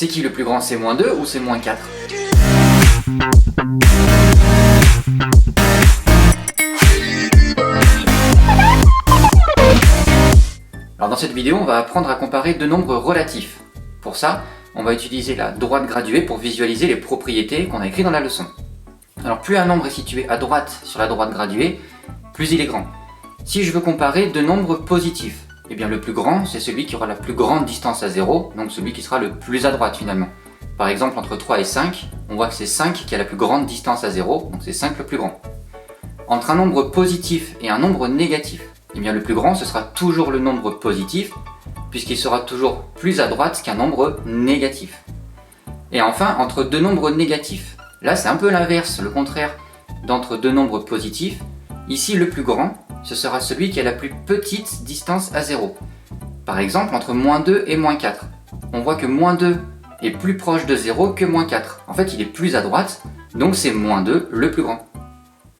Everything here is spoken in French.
C'est qui le plus grand? C'est moins 2 ou c'est moins 4? Alors dans cette vidéo, on va apprendre à comparer deux nombres relatifs. Pour ça, on va utiliser la droite graduée pour visualiser les propriétés qu'on a écrites dans la leçon. Alors plus un nombre est situé à droite sur la droite graduée, plus il est grand. Si je veux comparer deux nombres positifs, eh bien le plus grand, c'est celui qui aura la plus grande distance à 0, donc celui qui sera le plus à droite finalement. Par exemple, entre 3 et 5, on voit que c'est 5 qui a la plus grande distance à 0, donc c'est 5 le plus grand. Entre un nombre positif et un nombre négatif, eh bien le plus grand, ce sera toujours le nombre positif, puisqu'il sera toujours plus à droite qu'un nombre négatif. Et enfin, entre deux nombres négatifs, là c'est un peu l'inverse, le contraire d'entre deux nombres positifs. Ici, le plus grand, ce sera celui qui a la plus petite distance à 0. Par exemple, entre moins 2 et moins 4. On voit que moins 2 est plus proche de 0 que moins 4. En fait, il est plus à droite, donc c'est moins 2 le plus grand.